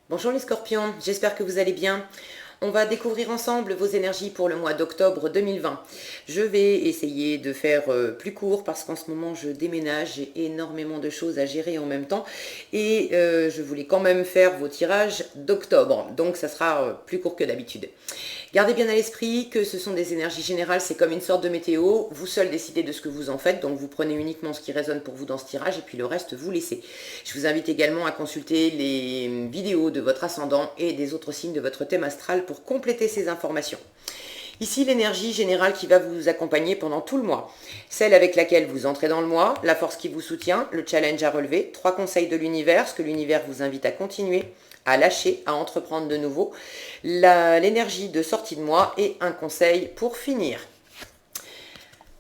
Bonjour les scorpions, j'espère que vous allez bien. On va découvrir ensemble vos énergies pour le mois d'octobre 2020. Je vais essayer de faire plus court parce qu'en ce moment je déménage, j'ai énormément de choses à gérer en même temps et je voulais quand même faire vos tirages d'octobre, donc ça sera plus court que d'habitude. Gardez bien à l'esprit que ce sont des énergies générales, c'est comme une sorte de météo, vous seul décidez de ce que vous en faites, donc vous prenez uniquement ce qui résonne pour vous dans ce tirage et puis le reste vous laissez. Je vous invite également à consulter les vidéos de votre ascendant et des autres signes de votre thème astral pour compléter ces informations. Ici, l'énergie générale qui va vous accompagner pendant tout le mois. Celle avec laquelle vous entrez dans le mois, la force qui vous soutient, le challenge à relever, 3 conseils de l'univers, ce que l'univers vous invite à continuer, à lâcher, à entreprendre de nouveau, l'énergie de sortie de mois et un conseil pour finir.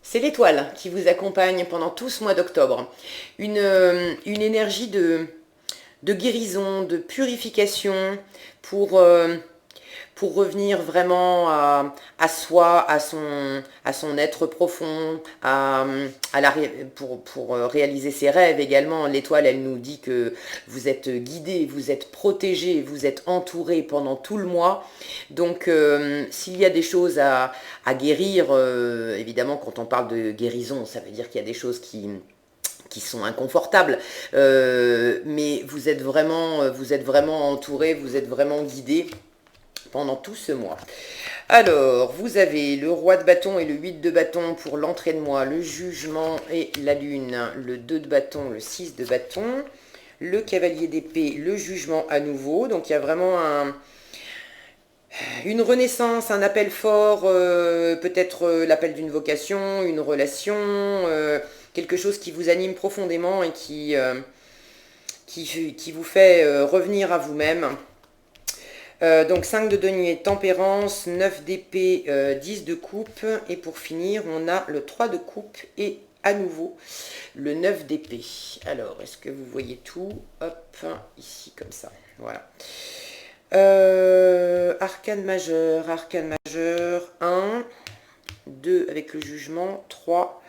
C'est l'étoile qui vous accompagne pendant tout ce mois d'octobre. Une énergie de guérison, de purification pour revenir vraiment à soi, à son être profond, pour réaliser ses rêves également. L'étoile, elle nous dit que vous êtes guidé, vous êtes protégé, vous êtes entouré pendant tout le mois. Donc, s'il y a des choses à guérir, évidemment, quand on parle de guérison, ça veut dire qu'il y a des choses qui sont inconfortables, mais vous êtes vraiment entouré, vous êtes vraiment guidé pendant tout ce mois. Alors, vous avez le roi de bâton et le 8 de bâton pour l'entrée de mois, le jugement et la lune, le 2 de bâton, le 6 de bâton, le cavalier d'épée, le jugement à nouveau. Donc, il y a vraiment une renaissance, un appel fort, peut-être l'appel d'une vocation, une relation, quelque chose qui vous anime profondément et qui vous fait revenir à vous-même. Donc 5 de denier, tempérance, 9 d'épée, 10 de coupe. Et pour finir, on a le 3 de coupe et à nouveau le 9 d'épée. Alors, est-ce que vous voyez tout? Hop, ici comme ça. Voilà. Arcane majeur, 1, 2 avec le jugement, 3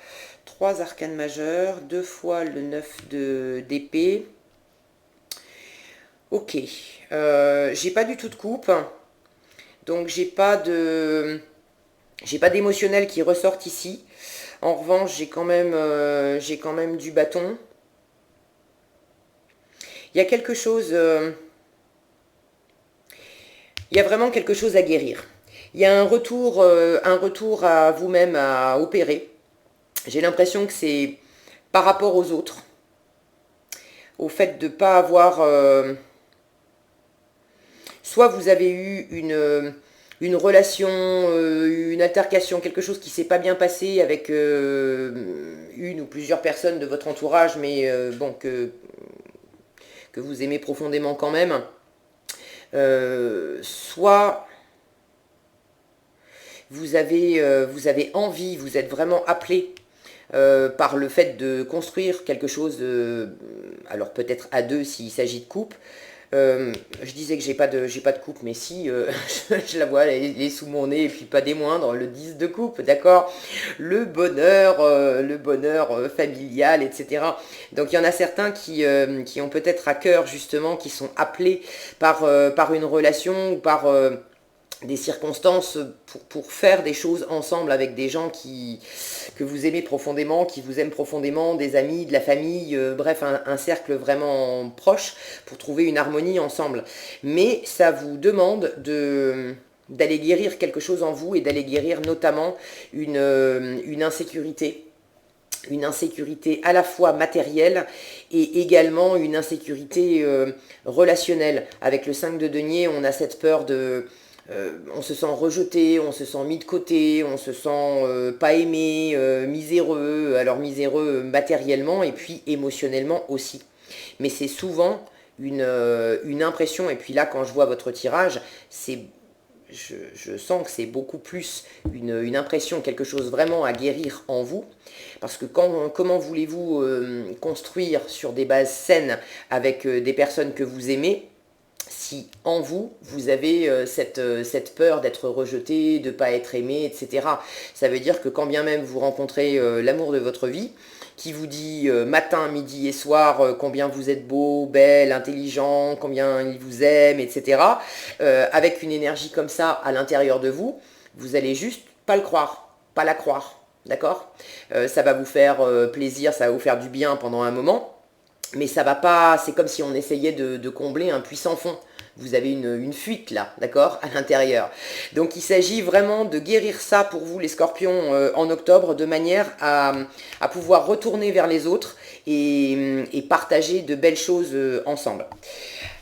arcanes majeurs, 2 fois le 9 d'épée. Ok, j'ai pas du tout de coupe, donc j'ai pas d'émotionnel qui ressortent ici. En revanche, j'ai quand même du bâton. Il y a quelque chose, il y a vraiment quelque chose à guérir. Il y a un retour à vous-même à opérer. J'ai l'impression que c'est par rapport aux autres, au fait de ne pas avoir... soit vous avez eu une relation, une altercation, quelque chose qui ne s'est pas bien passé avec une ou plusieurs personnes de votre entourage, mais bon, que vous aimez profondément quand même. Soit vous avez envie, vous êtes vraiment appelé par le fait de construire quelque chose, alors peut-être à deux s'il s'agit de couple. Je disais que j'ai pas de coupe, mais si, je la vois, elle est sous mon nez, et puis pas des moindres, le 10 de coupe, d'accord. Le bonheur familial, etc. Donc il y en a certains qui ont peut-être à cœur, justement, qui sont appelés par une relation ou par des circonstances pour faire des choses ensemble avec des gens que vous aimez profondément, qui vous aiment profondément, des amis, de la famille, bref, un cercle vraiment proche pour trouver une harmonie ensemble. Mais ça vous demande d'aller guérir quelque chose en vous et d'aller guérir notamment une insécurité. Une insécurité à la fois matérielle et également une insécurité relationnelle. Avec le 5 de denier, on a cette peur on se sent rejeté, on se sent mis de côté, on se sent pas aimé, miséreux, alors miséreux matériellement et puis émotionnellement aussi. Mais c'est souvent une impression, et puis là quand je vois votre tirage, je sens que c'est beaucoup plus une impression, quelque chose vraiment à guérir en vous, parce que comment voulez-vous construire sur des bases saines avec des personnes que vous aimez, si en vous, vous avez cette peur d'être rejeté, de ne pas être aimé, etc. Ça veut dire que quand bien même vous rencontrez l'amour de votre vie, qui vous dit matin, midi et soir combien vous êtes beau, belle, intelligent, combien il vous aime, etc. Avec une énergie comme ça à l'intérieur de vous, vous allez juste pas le croire, pas la croire, d'accord? Ça va vous faire plaisir, ça va vous faire du bien pendant un moment, mais ça va pas, c'est comme si on essayait de combler un puits sans fond. Vous avez une fuite là, d'accord, à l'intérieur. Donc il s'agit vraiment de guérir ça pour vous les scorpions en octobre, de manière à pouvoir retourner vers les autres et partager de belles choses ensemble.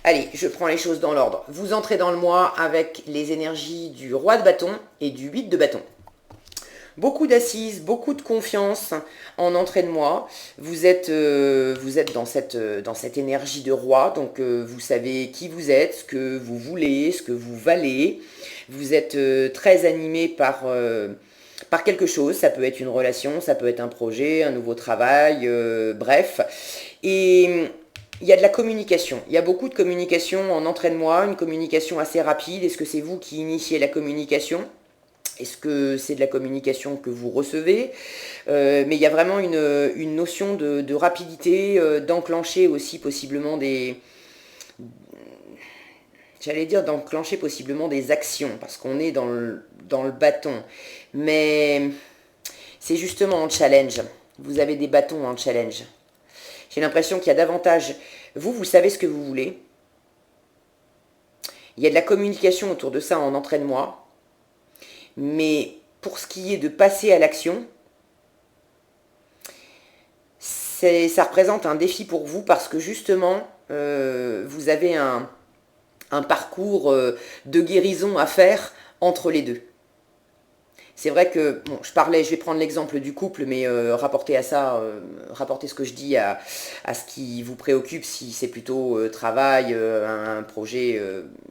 Allez, je prends les choses dans l'ordre. Vous entrez dans le mois avec les énergies du roi de bâton et du 8 de bâton. Beaucoup d'assises, beaucoup de confiance en entrée de mois. Vous êtes dans cette énergie de roi, donc vous savez qui vous êtes, ce que vous voulez, ce que vous valez. Vous êtes très animé par quelque chose. Ça peut être une relation, ça peut être un projet, un nouveau travail, bref. Et il y a de la communication. Il y a beaucoup de communication en entrée de mois, une communication assez rapide. Est-ce que c'est vous qui initiez la communication ? Est-ce que c'est de la communication que vous recevez? Mais il y a vraiment une notion de rapidité, d'enclencher aussi possiblement d'enclencher possiblement des actions, parce qu'on est dans le bâton. Mais c'est justement en challenge. Vous avez des bâtons en challenge. J'ai l'impression qu'il y a davantage... Vous savez ce que vous voulez. Il y a de la communication autour de ça en entrée de mois. Mais pour ce qui est de passer à l'action, ça représente un défi pour vous parce que justement, vous avez un parcours de guérison à faire entre les deux. C'est vrai que, bon, je vais prendre l'exemple du couple, mais rapportez ce que je dis à ce qui vous préoccupe, si c'est plutôt travail, un projet.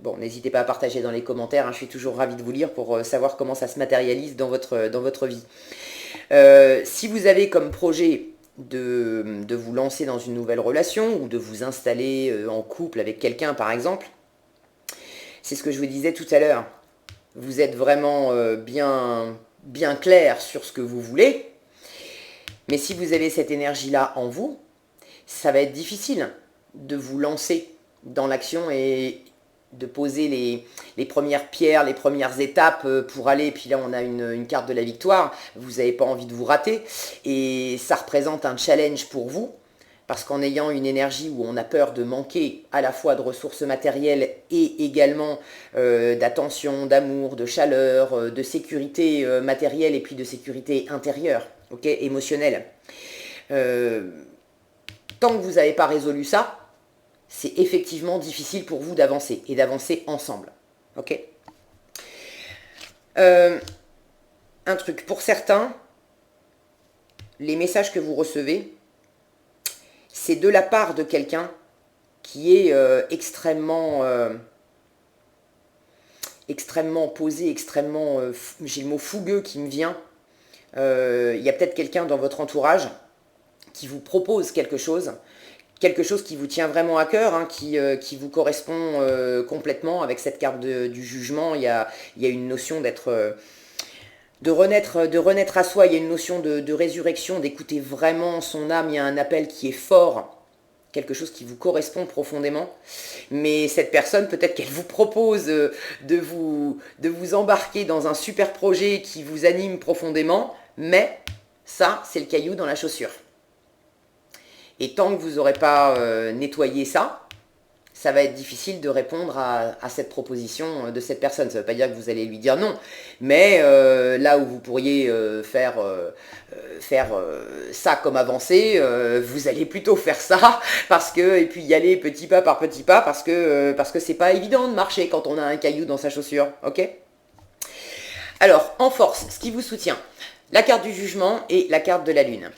Bon, n'hésitez pas à partager dans les commentaires, hein, je suis toujours ravie de vous lire pour savoir comment ça se matérialise dans votre vie. Si vous avez comme projet de vous lancer dans une nouvelle relation ou de vous installer en couple avec quelqu'un, par exemple, c'est ce que je vous disais tout à l'heure. Vous êtes vraiment bien clair sur ce que vous voulez, mais si vous avez cette énergie-là en vous, ça va être difficile de vous lancer dans l'action et de poser les premières pierres, les premières étapes pour aller, puis là on a une carte de la victoire, vous n'avez pas envie de vous rater, et ça représente un challenge pour vous, parce qu'en ayant une énergie où on a peur de manquer à la fois de ressources matérielles et également d'attention, d'amour, de chaleur, de sécurité matérielle et puis de sécurité intérieure, okay, émotionnelle. Tant que vous n'avez pas résolu ça, c'est effectivement difficile pour vous d'avancer et d'avancer ensemble. Ok. Un truc, pour certains, les messages que vous recevez, c'est de la part de quelqu'un qui est extrêmement posé, extrêmement, j'ai le mot fougueux qui me vient. Il y a peut-être quelqu'un dans votre entourage qui vous propose quelque chose qui vous tient vraiment à cœur, hein, qui vous correspond complètement. Avec cette carte du jugement, il y a une notion de renaître à soi, il y a une notion de résurrection, d'écouter vraiment son âme, il y a un appel qui est fort, quelque chose qui vous correspond profondément. Mais cette personne, peut-être qu'elle vous propose de vous embarquer dans un super projet qui vous anime profondément, mais ça, c'est le caillou dans la chaussure. Et tant que vous n'aurez pas nettoyé ça, ça va être difficile de répondre à cette proposition de cette personne. Ça ne veut pas dire que vous allez lui dire non, mais là où vous pourriez faire ça comme avancée, vous allez plutôt faire ça, et puis y aller petit pas par petit pas, parce que c'est pas évident de marcher quand on a un caillou dans sa chaussure, ok? Alors, en force, ce qui vous soutient, la carte du jugement et la carte de la lune.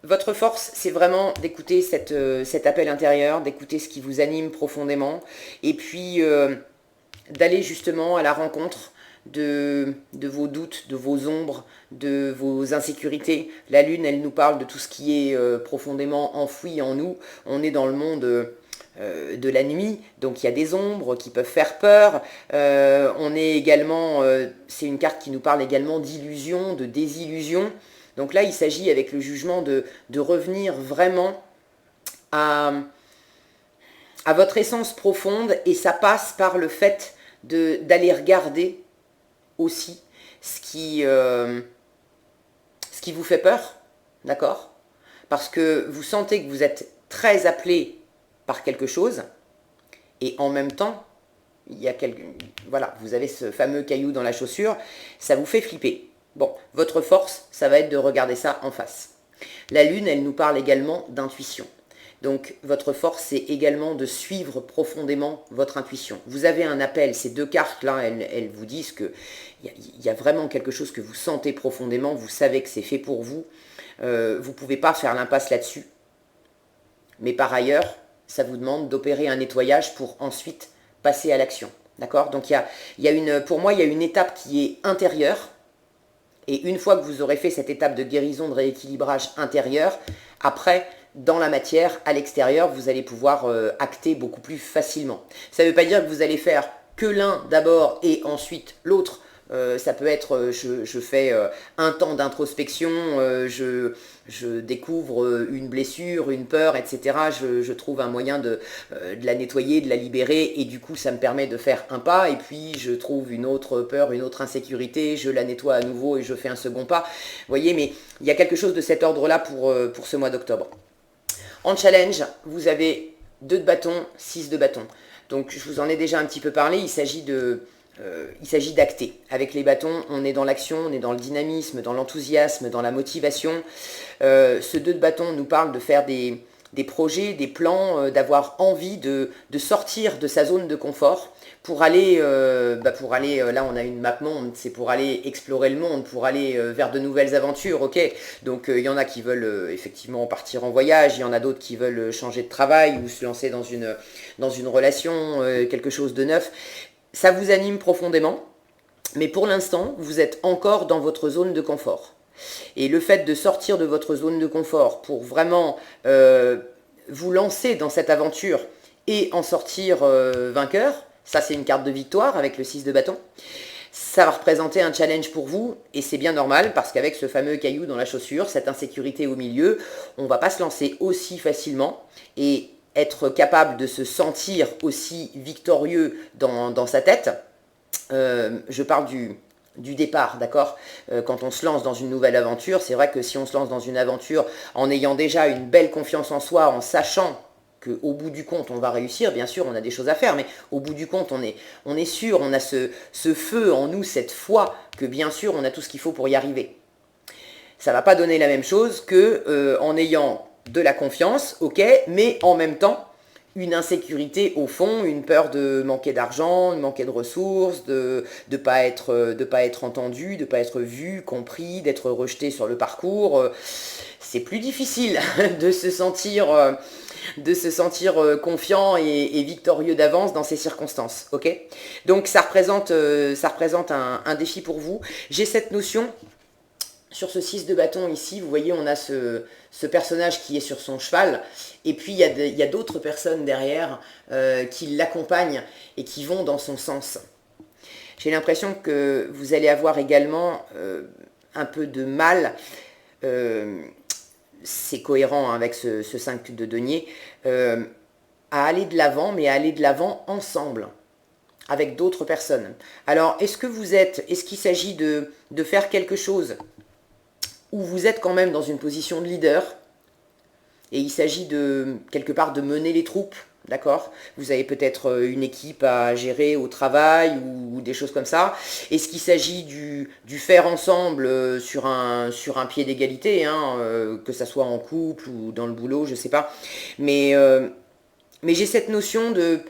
Votre force, c'est vraiment d'écouter cet appel intérieur, d'écouter ce qui vous anime profondément, et puis d'aller justement à la rencontre de vos doutes, de vos ombres, de vos insécurités. La lune, elle nous parle de tout ce qui est profondément enfoui en nous. On est dans le monde de la nuit, donc il y a des ombres qui peuvent faire peur. On est également, c'est une carte qui nous parle également d'illusion, de désillusion. Donc là, il s'agit avec le jugement de revenir vraiment à votre essence profonde, et ça passe par le fait d'aller regarder aussi ce qui vous fait peur, d'accord? Parce que vous sentez que vous êtes très appelé par quelque chose, et en même temps, voilà, vous avez ce fameux caillou dans la chaussure, ça vous fait flipper. Bon, votre force, ça va être de regarder ça en face. La lune, elle nous parle également d'intuition. Donc, votre force, c'est également de suivre profondément votre intuition. Vous avez un appel, ces deux cartes-là, elles vous disent qu'il y a vraiment quelque chose que vous sentez profondément, vous savez que c'est fait pour vous. Vous ne pouvez pas faire l'impasse là-dessus. Mais par ailleurs, ça vous demande d'opérer un nettoyage pour ensuite passer à l'action. D'accord? Donc, pour moi, il y a une étape qui est intérieure. Et une fois que vous aurez fait cette étape de guérison, de rééquilibrage intérieur, après, dans la matière, à l'extérieur, vous allez pouvoir acter beaucoup plus facilement. Ça ne veut pas dire que vous allez faire que l'un d'abord et ensuite l'autre. Ça peut être, je fais un temps d'introspection, je découvre une blessure, une peur, etc. Je trouve un moyen de la nettoyer, de la libérer, et du coup ça me permet de faire un pas, et puis je trouve une autre peur, une autre insécurité, je la nettoie à nouveau et je fais un second pas. Vous voyez, mais il y a quelque chose de cet ordre-là pour ce mois d'octobre. En challenge, vous avez 2 de bâton, 6 de bâton. Donc je vous en ai déjà un petit peu parlé, il s'agit d'acter. Avec les bâtons, on est dans l'action, on est dans le dynamisme, dans l'enthousiasme, dans la motivation. Ce 2 de bâton nous parle de faire des projets, des plans, d'avoir envie de sortir de sa zone de confort pour aller, là on a une map monde, c'est pour aller explorer le monde, pour aller vers de nouvelles aventures, ok. Donc il y en a qui veulent effectivement partir en voyage, il y en a d'autres qui veulent changer de travail ou se lancer dans une relation, quelque chose de neuf. Ça vous anime profondément, mais pour l'instant, vous êtes encore dans votre zone de confort. Et le fait de sortir de votre zone de confort pour vraiment vous lancer dans cette aventure et en sortir vainqueur, ça c'est une carte de victoire avec le 6 de bâton, ça va représenter un challenge pour vous, et c'est bien normal parce qu'avec ce fameux caillou dans la chaussure, cette insécurité au milieu, on ne va pas se lancer aussi facilement, et être capable de se sentir aussi victorieux dans sa tête. Je parle du départ, d'accord? Quand on se lance dans une nouvelle aventure, c'est vrai que si on se lance dans une aventure en ayant déjà une belle confiance en soi, en sachant qu'au bout du compte, on va réussir, bien sûr, on a des choses à faire, mais au bout du compte, on est sûr, on a ce feu en nous, cette foi, que bien sûr, on a tout ce qu'il faut pour y arriver. Ça ne va pas donner la même chose qu'en ayant de la confiance, ok, mais en même temps, une insécurité au fond, une peur de manquer d'argent, de manquer de ressources, de pas être entendu, de pas être vu, compris, d'être rejeté sur le parcours. C'est plus difficile de se sentir confiant et victorieux d'avance dans ces circonstances, ok? Donc ça représente un défi pour vous. J'ai cette notion. Sur ce 6 de bâton ici, vous voyez, on a ce personnage qui est sur son cheval, et puis il y a d'autres personnes derrière qui l'accompagnent et qui vont dans son sens. J'ai l'impression que vous allez avoir également un peu de mal, c'est cohérent avec ce 5 de denier, à aller de l'avant, mais à aller de l'avant ensemble, avec d'autres personnes. Alors, est-ce qu'il s'agit de faire quelque chose où vous êtes quand même dans une position de leader, et il s'agit quelque part de mener les troupes, d'accord? Vous avez peut-être une équipe à gérer au travail ou des choses comme ça. Est-ce qu'il s'agit du faire ensemble sur un pied d'égalité, hein, que ça soit en couple ou dans le boulot, je sais pas. Mais j'ai cette notion de...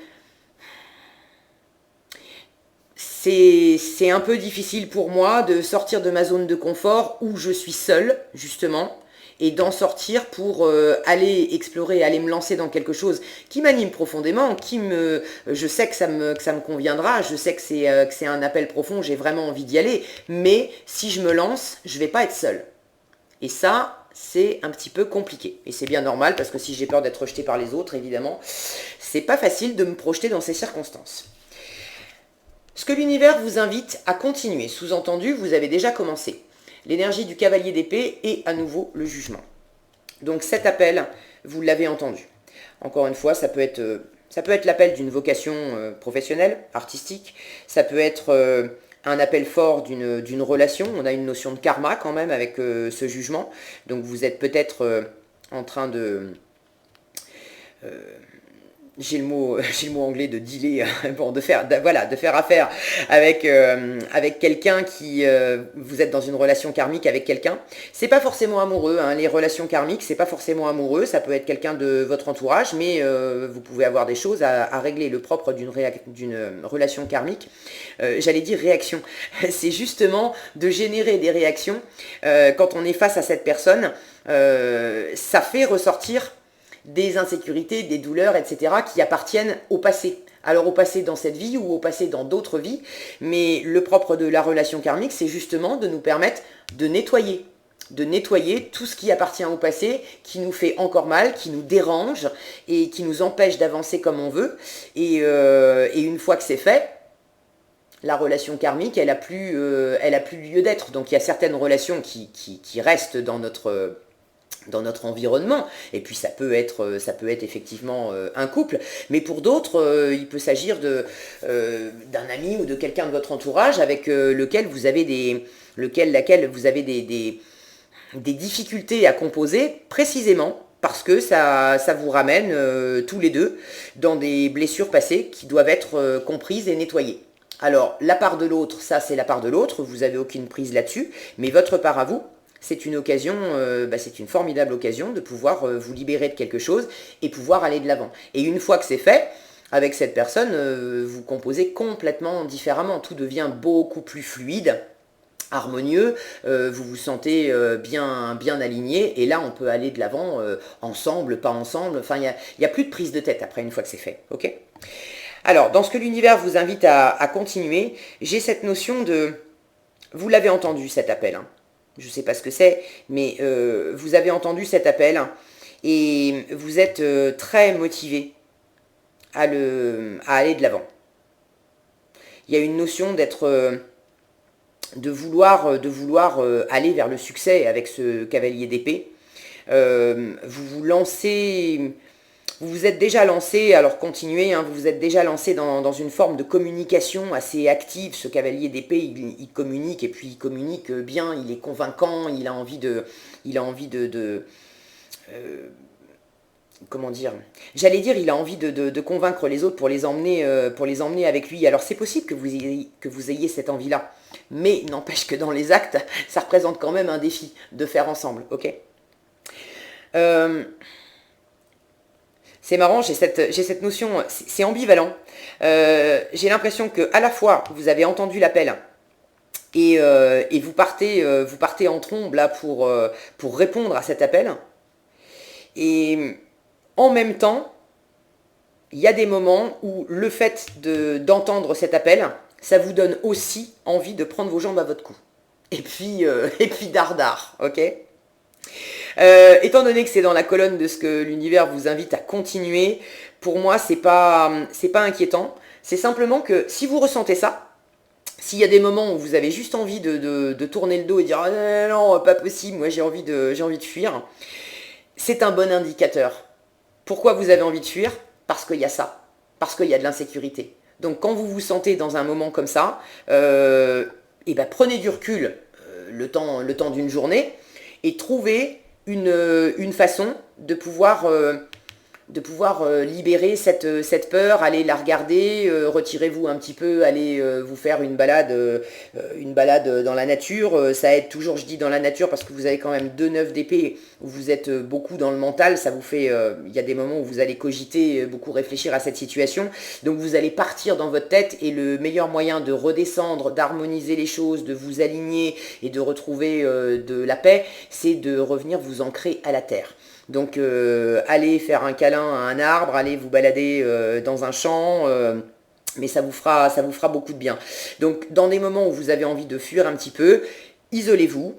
C'est un peu difficile pour moi de sortir de ma zone de confort où je suis seule, justement, et d'en sortir pour aller explorer, aller me lancer dans quelque chose qui m'anime profondément, je sais que ça me conviendra, je sais que c'est un appel profond, j'ai vraiment envie d'y aller, mais si je me lance, je vais pas être seule. Et ça, c'est un petit peu compliqué. Et c'est bien normal, parce que si j'ai peur d'être rejetée par les autres, évidemment, c'est pas facile de me projeter dans ces circonstances. Ce que l'univers vous invite à continuer, sous-entendu, vous avez déjà commencé. l'énergie du cavalier d'épée et à nouveau le jugement. Donc cet appel, vous l'avez entendu. Encore une fois, ça peut être l'appel d'une vocation professionnelle, artistique, ça peut être un appel fort d'une relation. On a une notion de karma quand même avec ce jugement. Donc vous êtes peut-être en train de... j'ai le mot anglais de dealer, bon, de faire affaire avec quelqu'un qui, vous êtes dans une relation karmique avec quelqu'un. C'est pas forcément amoureux, hein, les relations karmiques, c'est pas forcément amoureux, ça peut être quelqu'un de votre entourage, mais vous pouvez avoir des choses à régler. Le propre d'une relation karmique, j'allais dire réaction, c'est justement de générer des réactions quand on est face à cette personne. Ça fait ressortir des insécurités, des douleurs, etc., qui appartiennent au passé. Alors au passé dans cette vie ou au passé dans d'autres vies, mais le propre de la relation karmique, c'est justement de nous permettre de nettoyer tout ce qui appartient au passé, qui nous fait encore mal, qui nous dérange et qui nous empêche d'avancer comme on veut. Et une fois que c'est fait, la relation karmique, elle a plus lieu d'être. Donc il y a certaines relations qui restent dans notre environnement, et puis ça peut être effectivement un couple, mais pour d'autres, il peut s'agir d'un ami ou de quelqu'un de votre entourage avec laquelle vous avez des difficultés à composer, précisément parce que ça vous ramène tous les deux dans des blessures passées qui doivent être comprises et nettoyées. Alors, la part de l'autre, ça c'est la part de l'autre, vous n'avez aucune prise là-dessus, mais votre part à vous, c'est une occasion, c'est une formidable occasion de pouvoir vous libérer de quelque chose et pouvoir aller de l'avant. Et une fois que c'est fait, avec cette personne, vous composez complètement différemment. Tout devient beaucoup plus fluide, harmonieux, vous vous sentez bien aligné, et là on peut aller de l'avant, ensemble, pas ensemble, enfin il n'y a plus de prise de tête après une fois que c'est fait, ok ? Alors, dans ce que l'univers vous invite à continuer, j'ai cette notion de... Vous l'avez entendu cet appel, hein. Je ne sais pas ce que c'est, mais vous avez entendu cet appel et vous êtes très motivé à aller de l'avant. Il y a une notion de vouloir aller vers le succès avec ce cavalier d'épée. Vous vous êtes déjà lancé, alors continuez, hein, vous vous êtes déjà lancé dans une forme de communication assez active. Ce cavalier d'épée, il communique, et puis il communique bien, il est convaincant, il a envie de comment dire, j'allais dire, il a envie de convaincre les autres pour les emmener avec lui. Alors c'est possible que vous ayez cette envie-là, mais n'empêche que dans les actes, ça représente quand même un défi de faire ensemble, ok ? C'est marrant, j'ai cette notion, c'est ambivalent. J'ai l'impression que à la fois vous avez entendu l'appel et vous partez en trombe là pour répondre à cet appel. Et en même temps, il y a des moments où le fait d'entendre cet appel, ça vous donne aussi envie de prendre vos jambes à votre cou. Et puis dardard, ok ? Étant donné que c'est dans la colonne de ce que l'univers vous invite à continuer, pour moi c'est pas inquiétant. C'est simplement que si vous ressentez ça, s'il y a des moments où vous avez juste envie de tourner le dos et dire ah, non, pas possible, moi j'ai envie de fuir, c'est un bon indicateur. Pourquoi vous avez envie de fuir ? Parce qu'il y a ça, parce qu'il y a de l'insécurité. Donc quand vous vous sentez dans un moment comme ça, prenez du recul le temps d'une journée et trouvez une façon de pouvoir libérer cette peur, allez la regarder, retirez-vous un petit peu, allez vous faire une balade dans la nature. Ça aide toujours, je dis dans la nature, parce que vous avez quand même 2 9 d'épée, où vous êtes beaucoup dans le mental, ça vous fait, il y a des moments où vous allez cogiter, beaucoup réfléchir à cette situation, donc vous allez partir dans votre tête, et le meilleur moyen de redescendre, d'harmoniser les choses, de vous aligner et de retrouver de la paix, c'est de revenir vous ancrer à la terre. Donc allez faire un câlin à un arbre, allez vous balader dans un champ, mais ça vous fera beaucoup de bien. Donc dans des moments où vous avez envie de fuir un petit peu, isolez-vous,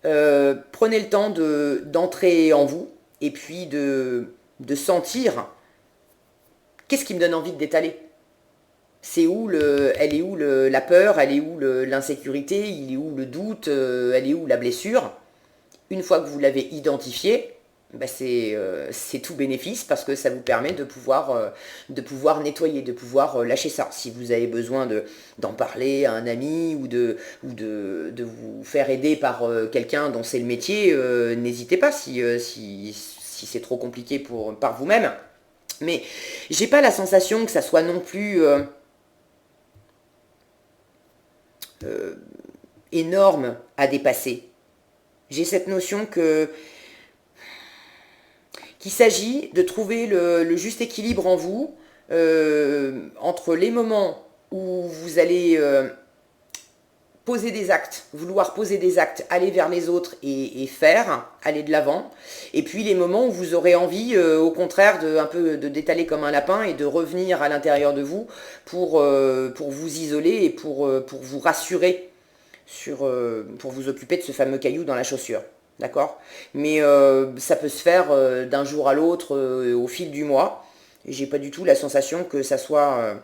prenez le temps d'entrer en vous, et puis de sentir qu'est-ce qui me donne envie de d'étaler. elle est où la peur, elle est où l'insécurité, il est où le doute, elle est où la blessure. Une fois que vous l'avez identifié, bah c'est tout bénéfice parce que ça vous permet de pouvoir nettoyer, de pouvoir lâcher ça. Si vous avez besoin d'en parler à un ami ou de vous faire aider par quelqu'un dont c'est le métier, n'hésitez pas si c'est trop compliqué par vous-même. Mais j'ai pas la sensation que ça soit non plus énorme à dépasser. J'ai cette notion qu'il s'agit de trouver le juste équilibre en vous entre les moments où vous allez poser des actes, vouloir poser des actes, aller vers les autres et faire, aller de l'avant, et puis les moments où vous aurez envie, au contraire, un peu de d'étaler comme un lapin et de revenir à l'intérieur de vous pour vous isoler et pour vous rassurer pour vous occuper de ce fameux caillou dans la chaussure. D'accord? Mais ça peut se faire d'un jour à l'autre au fil du mois. Et j'ai pas du tout la sensation que ça soit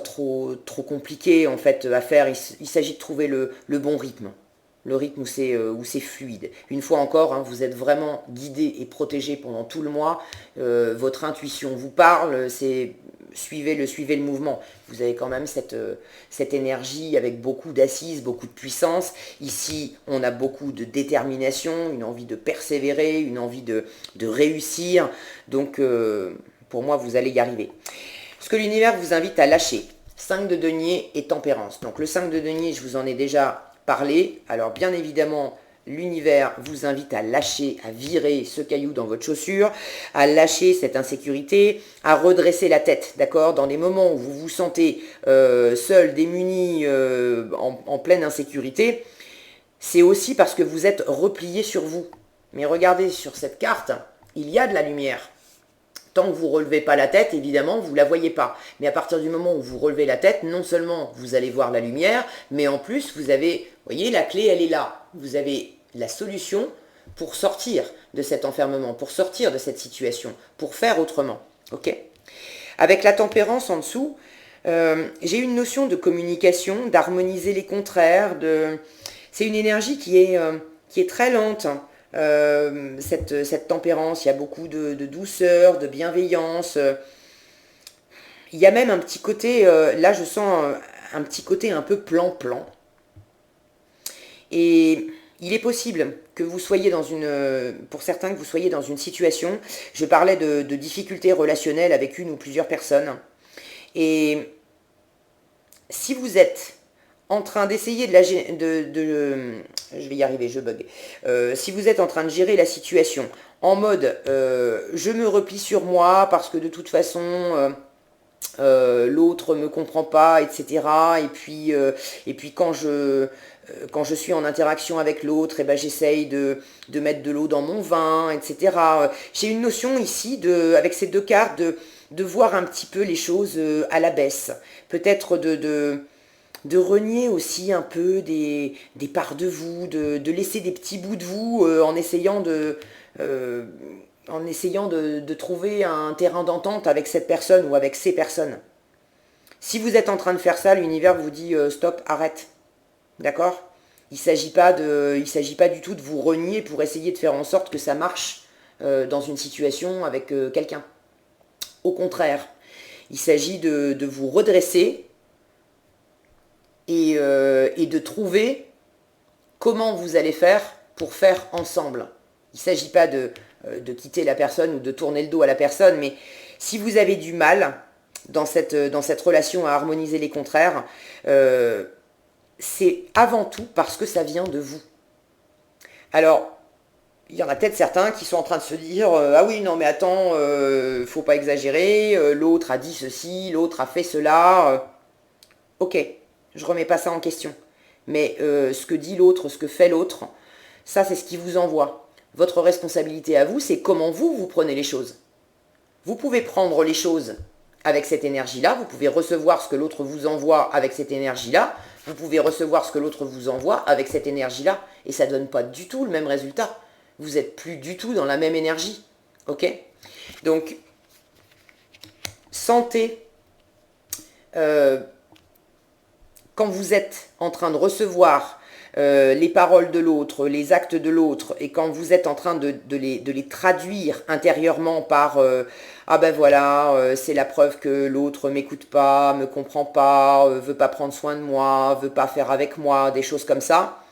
trop compliqué en fait à faire. Il s'agit de trouver le bon rythme. Le rythme où c'est fluide. Une fois encore, hein, vous êtes vraiment guidé et protégé pendant tout le mois. Votre intuition vous parle, suivez le mouvement. Vous avez quand même cette énergie avec beaucoup d'assises, beaucoup de puissance. Ici, on a beaucoup de détermination, une envie de persévérer, une envie de réussir. Donc, pour moi, vous allez y arriver. Ce que l'univers vous invite à lâcher, 5 de denier et tempérance. Donc le 5 de denier, je vous en ai déjà parlé. Alors bien évidemment, l'univers vous invite à lâcher, à virer ce caillou dans votre chaussure, à lâcher cette insécurité, à redresser la tête, d'accord? Dans les moments où vous vous sentez seul, démuni, en pleine insécurité, c'est aussi parce que vous êtes replié sur vous. Mais regardez sur cette carte, il y a de la lumière. Tant que vous ne relevez pas la tête, évidemment, vous ne la voyez pas. Mais à partir du moment où vous relevez la tête, non seulement vous allez voir la lumière, mais en plus, vous avez, vous voyez, la clé, elle est là. Vous avez la solution pour sortir de cet enfermement, pour sortir de cette situation, pour faire autrement. Ok? Avec la tempérance en dessous, j'ai une notion de communication, d'harmoniser les contraires. C'est une énergie qui est très lente. Cette tempérance, il y a beaucoup de douceur, de bienveillance. Il y a même un petit côté, là je sens un petit côté un peu plan-plan. Et il est possible que vous soyez pour certains, que vous soyez dans une situation, je parlais de difficultés relationnelles avec une ou plusieurs personnes. Et si vous êtes en train d'essayer je vais y arriver, je bug. Si vous êtes en train de gérer la situation en mode je me replie sur moi parce que de toute façon l'autre me comprend pas, etc. Et puis quand je suis en interaction avec l'autre, ben, j'essaye de mettre de l'eau dans mon vin, etc. J'ai une notion ici, avec ces deux cartes, de voir un petit peu les choses à la baisse. Peut-être de renier aussi un peu des parts de vous, de laisser des petits bouts de vous en essayant de trouver un terrain d'entente avec cette personne ou avec ces personnes. Si vous êtes en train de faire ça, l'univers vous dit stop, arrête. D'accord? Il ne s'agit pas du tout de vous renier pour essayer de faire en sorte que ça marche dans une situation avec quelqu'un. Au contraire, il s'agit de vous redresser et de trouver comment vous allez faire pour faire ensemble. Il ne s'agit pas de quitter la personne ou de tourner le dos à la personne, mais si vous avez du mal dans cette relation à harmoniser les contraires, c'est avant tout parce que ça vient de vous. Alors, il y en a peut-être certains qui sont en train de se dire ah oui, non mais attends, faut pas exagérer, l'autre a dit ceci, l'autre a fait cela. Ok, je remets pas ça en question. Mais ce que dit l'autre, ce que fait l'autre, ça c'est ce qui vous envoie. Votre responsabilité à vous, c'est comment vous prenez les choses. Vous pouvez prendre les choses avec cette énergie-là, vous pouvez recevoir ce que l'autre vous envoie avec cette énergie-là, vous pouvez recevoir ce que l'autre vous envoie avec cette énergie-là, et ça ne donne pas du tout le même résultat. Vous n'êtes plus du tout dans la même énergie. Ok? Donc, sentez, quand vous êtes en train de recevoir les paroles de l'autre, les actes de l'autre, et quand vous êtes en train de les traduire intérieurement par ah ben voilà, c'est la preuve que l'autre m'écoute pas, me comprend pas, veut pas prendre soin de moi, veut pas faire avec moi, des choses comme ça.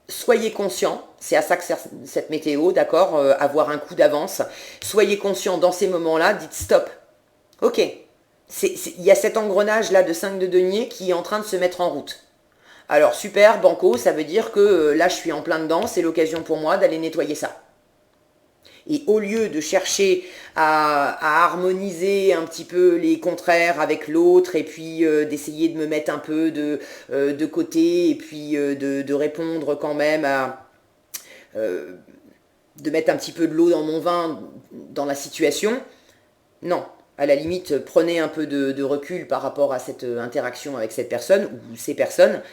Soyez conscient, c'est à ça que sert cette météo, d'accord, avoir un coup d'avance. Soyez conscient dans ces moments-là, dites stop. Ok, il y a cet engrenage-là de 5 de denier qui est en train de se mettre en route. Alors super, banco, ça veut dire que là je suis en plein dedans, c'est l'occasion pour moi d'aller nettoyer ça. Et au lieu de chercher à harmoniser un petit peu les contraires avec l'autre, et puis d'essayer de me mettre un peu de côté, et puis de répondre quand même de mettre un petit peu de l'eau dans mon vin dans la situation, non. À la limite, prenez un peu de recul par rapport à cette interaction avec cette personne ou ces personnes,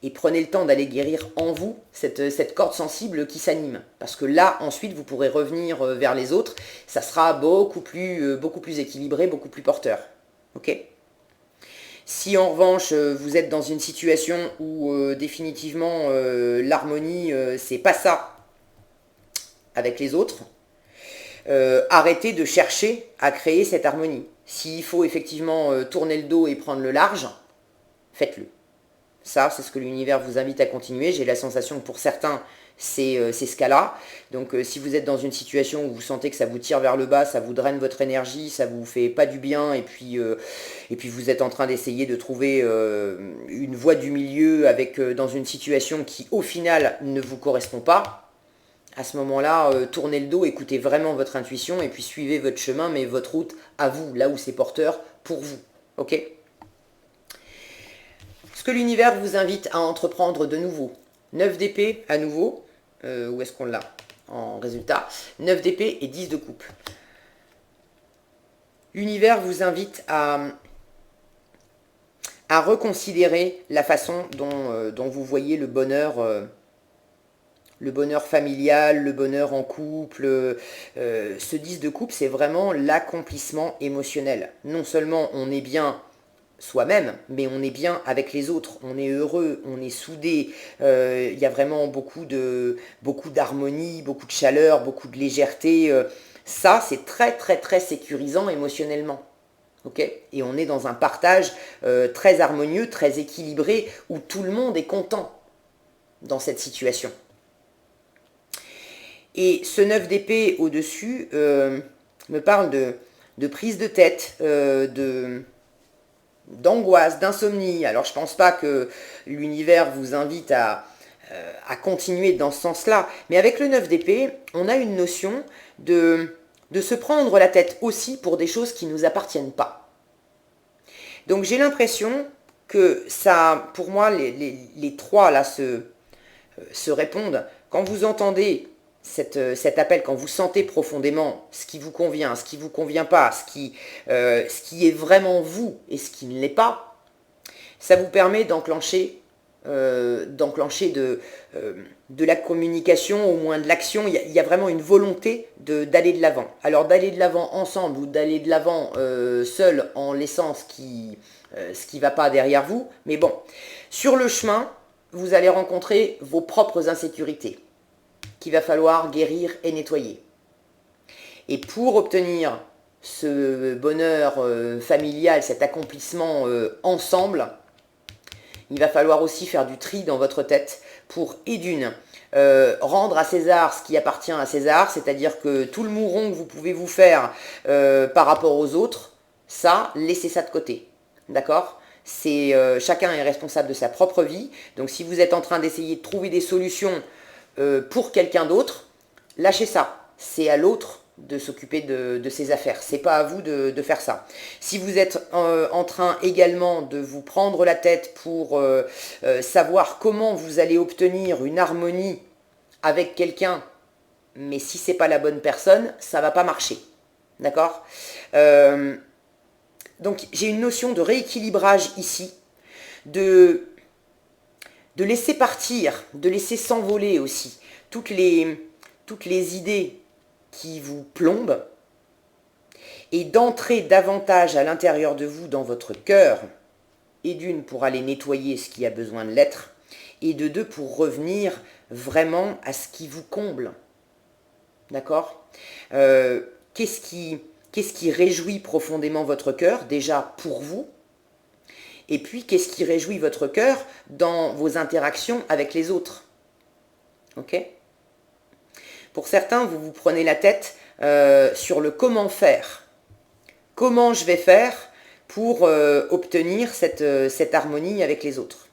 et prenez le temps d'aller guérir en vous cette corde sensible qui s'anime. Parce que là, ensuite, vous pourrez revenir vers les autres. Ça sera beaucoup plus équilibré, beaucoup plus porteur. Ok ? Si en revanche, vous êtes dans une situation où définitivement l'harmonie, c'est pas ça avec les autres, arrêtez de chercher à créer cette harmonie. S'il faut effectivement tourner le dos et prendre le large, faites-le. Ça, c'est ce que l'univers vous invite à continuer. J'ai la sensation que pour certains, c'est ce cas-là. Donc si vous êtes dans une situation où vous sentez que ça vous tire vers le bas, ça vous draine votre énergie, ça vous fait pas du bien, et puis vous êtes en train d'essayer de trouver une voie du milieu dans une situation qui au final ne vous correspond pas, à ce moment-là, tournez le dos, écoutez vraiment votre intuition, et puis suivez votre chemin, mais votre route à vous, là où c'est porteur pour vous. Ok ? Ce que l'univers vous invite à entreprendre de nouveau. 9 d'épée à nouveau. Où est-ce qu'on l'a en résultat? 9 d'épée et 10 de coupe. L'univers vous invite à reconsidérer la façon dont vous voyez le bonheur familial, le bonheur en couple. Ce 10 de coupe, c'est vraiment l'accomplissement émotionnel. Non seulement on est bien soi-même, mais on est bien avec les autres, on est heureux, on est soudés, il y a vraiment beaucoup d'harmonie, beaucoup de chaleur, beaucoup de légèreté. Ça, c'est très très très sécurisant émotionnellement. Okay, et on est dans un partage très harmonieux, très équilibré, où tout le monde est content dans cette situation. Et ce 9 d'épée au-dessus me parle de prise de tête, d'angoisse, d'insomnie. Alors je ne pense pas que l'univers vous invite à continuer dans ce sens-là, mais avec le 9 d'épée, on a une notion de se prendre la tête aussi pour des choses qui ne nous appartiennent pas. Donc j'ai l'impression que ça, pour moi, les trois là se répondent. Quand vous entendez cet appel, quand vous sentez profondément ce qui vous convient, ce qui ne vous convient pas, ce qui est vraiment vous et ce qui ne l'est pas, ça vous permet d'enclencher de la communication, au moins de l'action. Il y a vraiment une volonté d'aller de l'avant. Alors d'aller de l'avant ensemble ou d'aller de l'avant seul en laissant ce qui ne va pas derrière vous. Mais bon, sur le chemin, vous allez rencontrer vos propres insécurités qu'il va falloir guérir et nettoyer. Et pour obtenir ce bonheur familial, cet accomplissement ensemble, il va falloir aussi faire du tri dans votre tête pour, et d'une, rendre à César ce qui appartient à César, c'est-à-dire que tout le mouron que vous pouvez vous faire par rapport aux autres, ça, laissez ça de côté. D'accord ? Chacun est responsable de sa propre vie. Donc si vous êtes en train d'essayer de trouver des solutions pour quelqu'un d'autre, lâchez ça. C'est à l'autre de s'occuper de ses affaires. C'est pas à vous de faire ça. Si vous êtes en train également de vous prendre la tête pour savoir comment vous allez obtenir une harmonie avec quelqu'un, mais si c'est pas la bonne personne, ça va pas marcher. D'accord ? Donc j'ai une notion de rééquilibrage ici, de laisser partir, de laisser s'envoler aussi toutes les idées qui vous plombent, et d'entrer davantage à l'intérieur de vous, dans votre cœur, et d'une, pour aller nettoyer ce qui a besoin de l'être, et de deux, pour revenir vraiment à ce qui vous comble. D'accord? Qu'est-ce qui réjouit profondément votre cœur, déjà pour vous? Et puis, qu'est-ce qui réjouit votre cœur dans vos interactions avec les autres? Ok? Pour certains, vous vous prenez la tête sur le comment faire. Comment je vais faire pour obtenir cette harmonie avec les autres?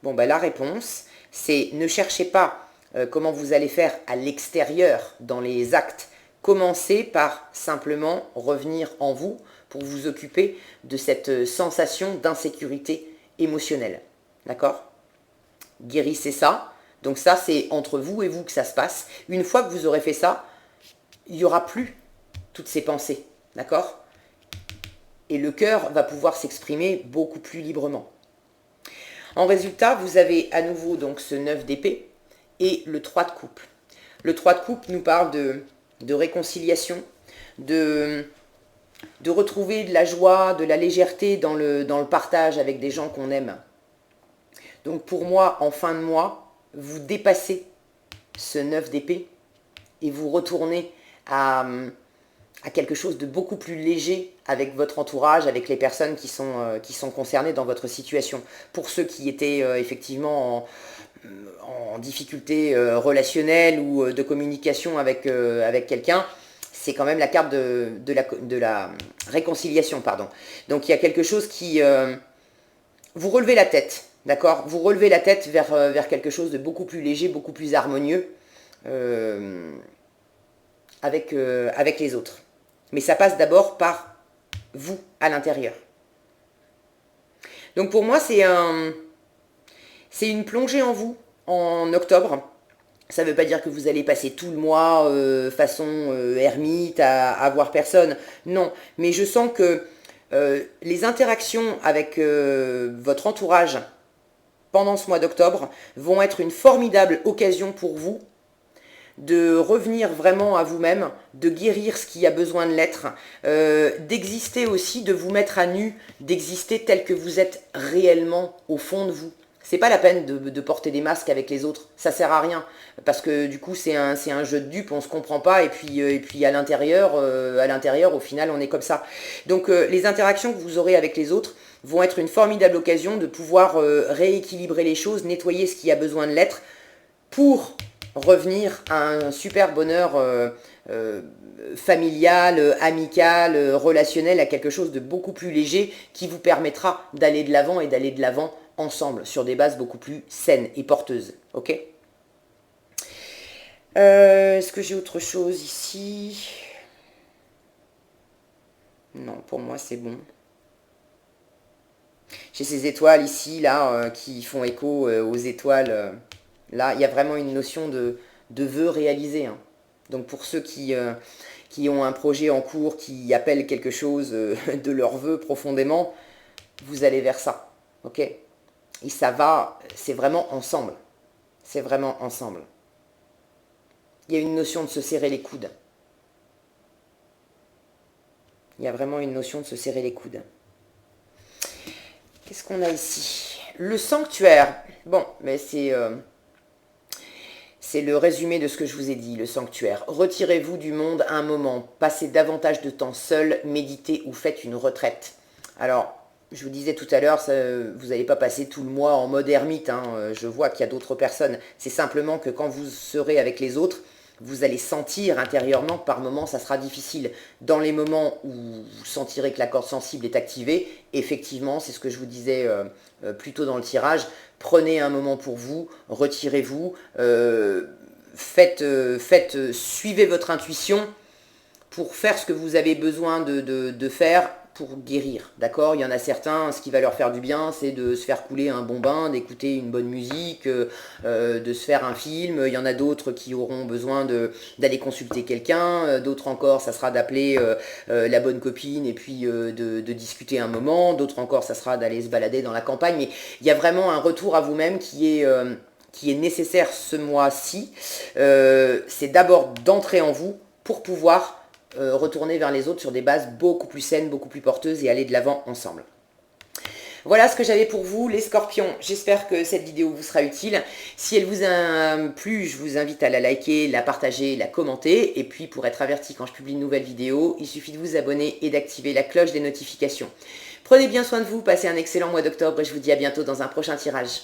Bon, ben, la réponse, c'est ne cherchez pas comment vous allez faire à l'extérieur, dans les actes. Commencez par simplement revenir en vous pour vous occuper de cette sensation d'insécurité émotionnelle. D'accord? Guérissez ça. Donc ça, c'est entre vous et vous que ça se passe. Une fois que vous aurez fait ça, il n'y aura plus toutes ces pensées. D'accord? Et le cœur va pouvoir s'exprimer beaucoup plus librement. En résultat, vous avez à nouveau donc ce 9 d'épée et le 3 de coupe. Le 3 de coupe nous parle de réconciliation, de retrouver de la joie, de la légèreté dans le partage avec des gens qu'on aime. Donc pour moi, en fin de mois, vous dépassez ce 9 d'épée et vous retournez à quelque chose de beaucoup plus léger avec votre entourage, avec les personnes qui sont concernées dans votre situation. Pour ceux qui étaient effectivement en difficulté relationnelle ou de communication avec quelqu'un, c'est quand même la carte de la réconciliation, pardon. Donc il y a quelque chose qui... vous relevez la tête, d'accord? Vous relevez la tête vers quelque chose de beaucoup plus léger, beaucoup plus harmonieux avec les autres. Mais ça passe d'abord par vous, à l'intérieur. Donc pour moi, c'est une plongée en vous, en octobre. Ça ne veut pas dire que vous allez passer tout le mois façon ermite à voir personne. Non, mais je sens que les interactions avec votre entourage pendant ce mois d'octobre vont être une formidable occasion pour vous de revenir vraiment à vous-même, de guérir ce qui a besoin de l'être, d'exister aussi, de vous mettre à nu, d'exister tel que vous êtes réellement au fond de vous. C'est pas la peine de porter des masques avec les autres, ça sert à rien, parce que du coup c'est un jeu de dupes, on se comprend pas, et puis à l'intérieur, au final on est comme ça. Donc les interactions que vous aurez avec les autres vont être une formidable occasion de pouvoir rééquilibrer les choses, nettoyer ce qui a besoin de l'être, pour revenir à un super bonheur familial, amical, relationnel, à quelque chose de beaucoup plus léger qui vous permettra d'aller de l'avant et d'aller de l'avant ensemble sur des bases beaucoup plus saines et porteuses. Ok? Est-ce que j'ai autre chose ici? Non, pour moi c'est bon. J'ai ces étoiles ici, là, qui font écho aux étoiles. Là, il y a vraiment une notion de vœu réalisé. Hein. Donc pour ceux qui ont un projet en cours, qui appellent quelque chose de leur vœu profondément, vous allez vers ça. Ok? Et ça va, c'est vraiment ensemble. C'est vraiment ensemble. Il y a une notion de se serrer les coudes. Il y a vraiment une notion de se serrer les coudes. Qu'est-ce qu'on a ici? Le sanctuaire. Bon, mais c'est le résumé de ce que je vous ai dit, le sanctuaire. Retirez-vous du monde un moment, passez davantage de temps seul, méditez ou faites une retraite. Alors, je vous disais tout à l'heure, vous n'allez pas passer tout le mois en mode ermite, hein, je vois qu'il y a d'autres personnes. C'est simplement que quand vous serez avec les autres, vous allez sentir intérieurement que par moments ça sera difficile. Dans les moments où vous sentirez que la corde sensible est activée, effectivement, c'est ce que je vous disais plus tôt dans le tirage, prenez un moment pour vous, retirez-vous, suivez votre intuition pour faire ce que vous avez besoin de faire pour guérir, d'accord? Il y en a certains, ce qui va leur faire du bien, c'est de se faire couler un bon bain, d'écouter une bonne musique, de se faire un film. Il y en a d'autres qui auront besoin d'aller consulter quelqu'un, d'autres encore, ça sera d'appeler la bonne copine et puis de discuter un moment, d'autres encore, ça sera d'aller se balader dans la campagne, mais il y a vraiment un retour à vous-même qui est nécessaire ce mois-ci. C'est d'abord d'entrer en vous pour pouvoir retourner vers les autres sur des bases beaucoup plus saines, beaucoup plus porteuses et aller de l'avant ensemble. Voilà ce que j'avais pour vous, les scorpions. J'espère que cette vidéo vous sera utile. Si elle vous a plu, je vous invite à la liker, la partager, la commenter. Et puis pour être averti quand je publie une nouvelle vidéo, il suffit de vous abonner et d'activer la cloche des notifications. Prenez bien soin de vous, passez un excellent mois d'octobre et je vous dis à bientôt dans un prochain tirage.